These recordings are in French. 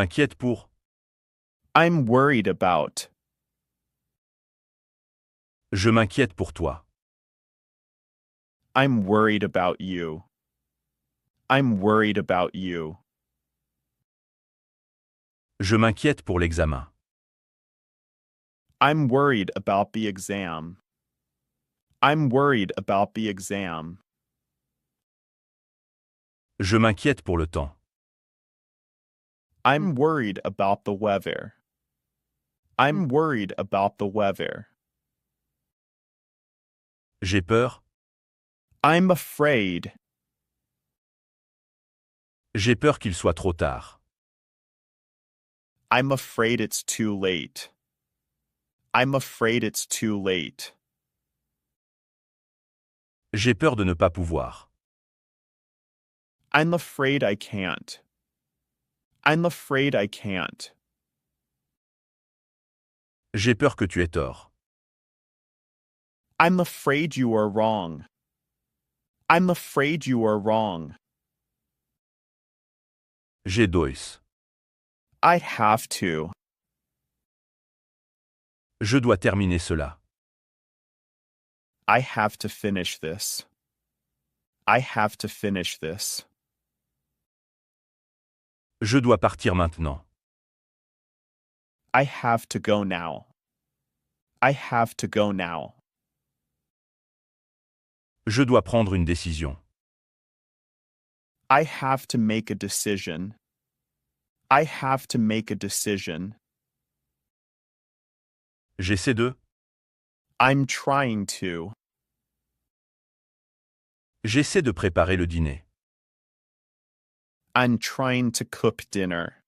Inquiète pour. I'm worried about. Je m'inquiète pour toi. I'm worried about you. I'm worried about you. Je m'inquiète pour l'examen. I'm worried about the exam. I'm worried about the exam. Je m'inquiète pour le temps. I'm worried about the weather. I'm worried about the weather. J'ai peur. I'm afraid. J'ai peur qu'il soit trop tard. I'm afraid it's too late. I'm afraid it's too late. J'ai peur de ne pas pouvoir. I'm afraid I can't. I'm afraid I can't. J'ai peur que tu aies tort. I'm afraid you are wrong. I'm afraid you are wrong. J'ai dois. I have to. Je dois terminer cela. I have to finish this. I have to finish this. Je dois partir maintenant. I have to go now. I have to go now. Je dois prendre une décision. I have to make a decision. I have to make a decision. J'essaie de. I'm trying to. J'essaie de préparer le dîner. I'm trying to cook dinner.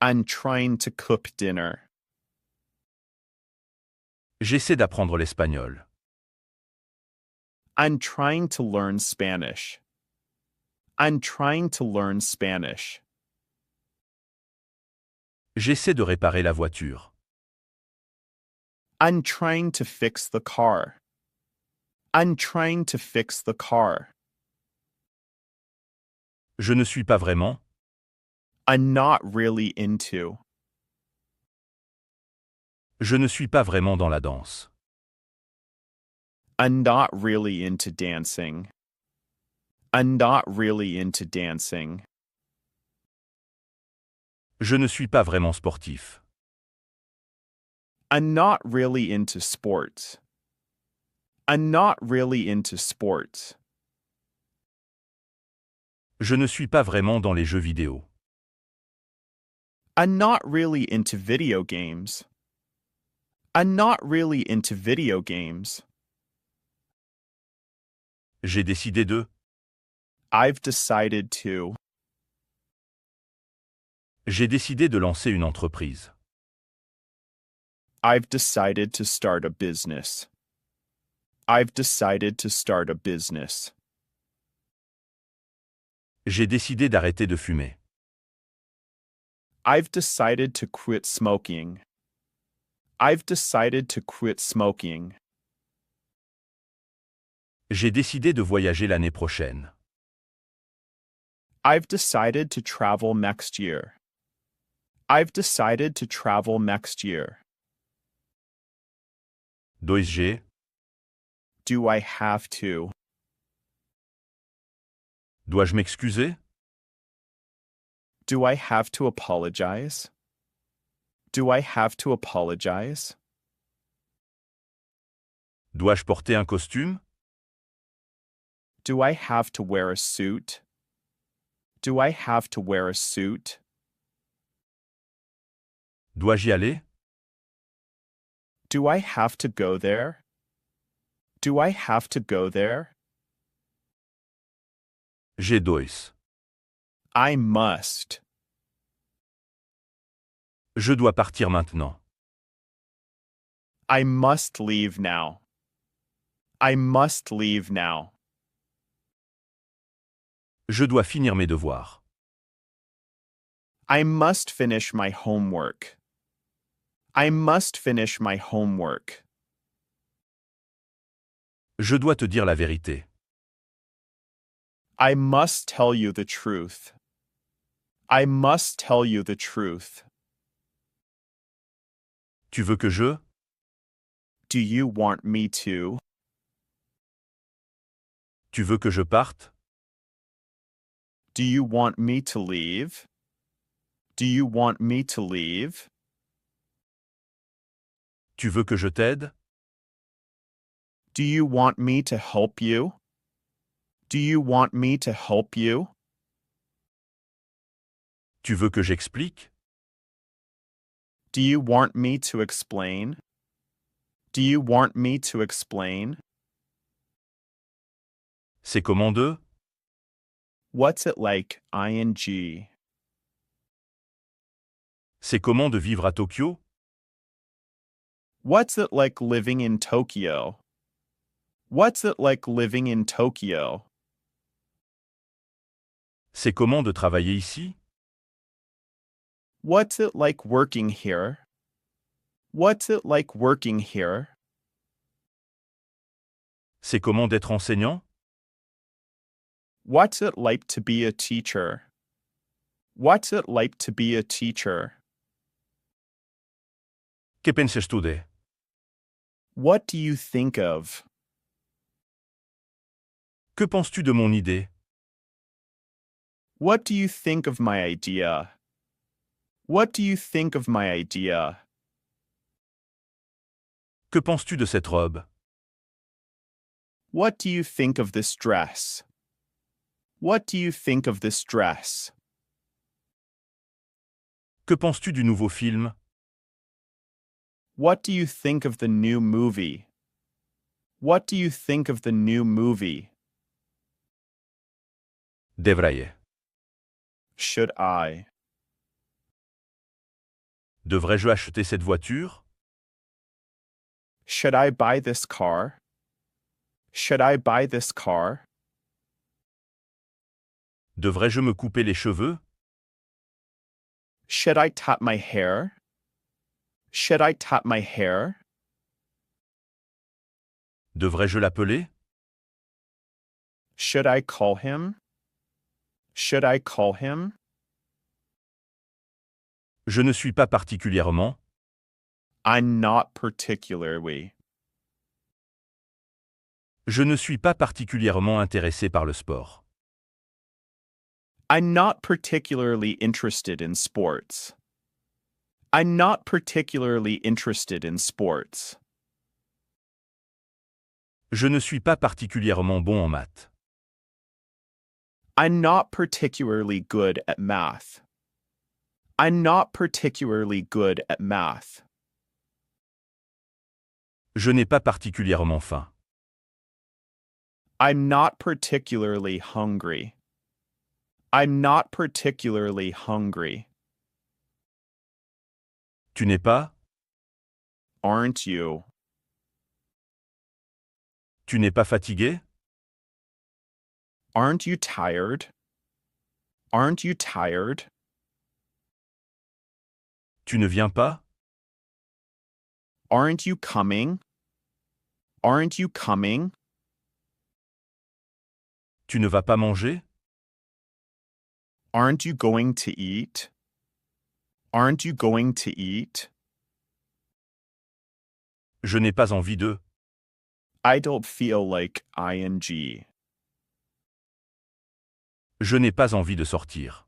I'm trying to cook dinner. J'essaie d'apprendre l'espagnol. I'm trying to learn Spanish. I'm trying to learn Spanish. J'essaie de réparer la voiture. I'm trying to fix the car. I'm trying to fix the car. Je ne suis pas vraiment. I'm not really into. Je ne suis pas vraiment dans la danse. I'm not really into dancing. I'm not really into dancing. Je ne suis pas vraiment sportif. I'm not really into sports. I'm not really into sports. Je ne suis pas vraiment dans les jeux vidéo. I'm not really into video games. I'm not really into video games. J'ai décidé de. I've decided to. J'ai décidé de lancer une entreprise. I've decided to start a business. I've decided to start a business. J'ai décidé d'arrêter de fumer. I've decided to quit smoking. I've decided to quit smoking. J'ai décidé de voyager l'année prochaine. I've decided to travel next year. I've decided to travel next year. Dois-je? Do I have to? Dois-je m'excuser? Do I have to apologize? Do I have to apologize? Dois-je porter un costume? Do I have to wear a suit? Do I have to wear a suit? Dois-je y aller? Do I have to go there? Do I have to go there? J'ai dois. I must. Je dois partir maintenant. I must leave now. I must leave now. Je dois finir mes devoirs. I must finish my homework. I must finish my homework. Je dois te dire la vérité. I must tell you the truth. I must tell you the truth. Tu veux que je? Do you want me to? Tu veux que je parte? Do you want me to leave? Do you want me to leave? Tu veux que je t'aide? Do you want me to help you? Do you want me to help you? Tu veux que j'explique? Do you want me to explain? Do you want me to explain? C'est comment de? What's it like, ing? C'est comment de vivre à Tokyo? What's it like living in Tokyo? What's it like living in Tokyo? C'est comment de travailler ici? What's it like working here? What's it like working here? C'est comment d'être enseignant? What's it like to be a teacher? What's it like to be a teacher? Que penses tu de? What do you think of? Que penses-tu de mon idée? What do you think of my idea? What do you think of my idea? Que penses-tu de cette robe? What do you think of this dress? What do you think of this dress? Que penses-tu du nouveau film? What do you think of the new movie? What do you think of the new movie? Devrais-je? Should I? Devrais-je acheter cette voiture? Should I buy this car? Should I buy this car? Devrais-je me couper les cheveux? Should I tap my hair? Should I tap my hair? Devrais-je l'appeler? Should I call him? Should I call him? Je ne suis pas particulièrement. I'm not particularly. Je ne suis pas particulièrement intéressé par le sport. I'm not particularly interested in sports. I'm not particularly interested in sports. Je ne suis pas particulièrement bon en maths. I'm not particularly good at math. I'm not particularly good at math. Je n'ai pas particulièrement faim. I'm not particularly hungry. I'm not particularly hungry. Tu n'es pas? Aren't you? Tu n'es pas fatigué? Aren't you tired? Aren't you tired? Tu ne viens pas? Aren't you coming? Aren't you coming? Tu ne vas pas manger? Aren't you going to eat? Aren't you going to eat? Je n'ai pas envie de. I don't feel like ing. Je n'ai pas envie de sortir.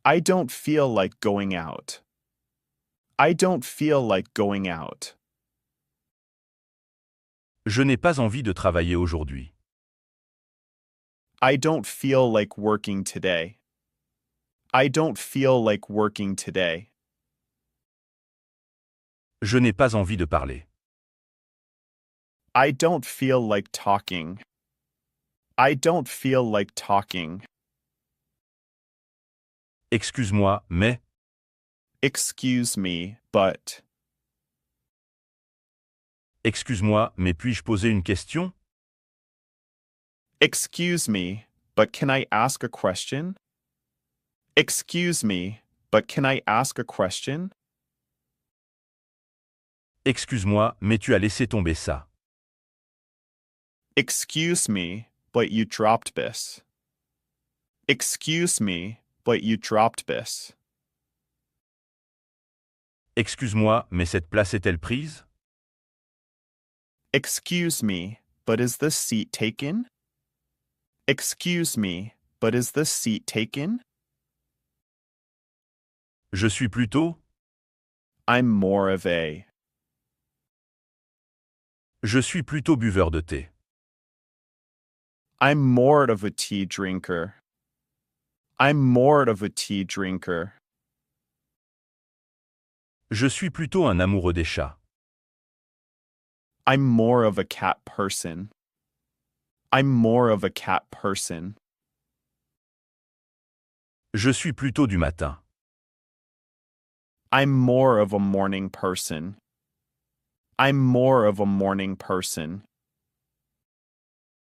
I don't feel like going out. I don't feel like going out. Je n'ai pas envie de travailler aujourd'hui. I don't feel like working today. I don't feel like working today. Je n'ai pas envie de parler. I don't feel like talking. I don't feel like talking. Excuse-moi, mais. Excuse me, but. Excuse-moi, mais puis-je poser une question? Excuse me, but can I ask a question? Excuse me, but can I ask a question? Excuse-moi, mais tu as laissé tomber ça. Excuse me, but you dropped this. Excuse me, but you dropped this. Excuse-moi, mais cette place est-elle prise? Excuse me, but is this seat taken? Excuse me, but is this seat taken? Je suis plutôt. I'm more of a. Je suis plutôt buveur de thé. I'm more of a tea drinker. I'm more of a tea drinker. Je suis plutôt un amoureux des chats. I'm more of a cat person. I'm more of a cat person. Je suis plutôt du matin. I'm more of a morning person. I'm more of a morning person.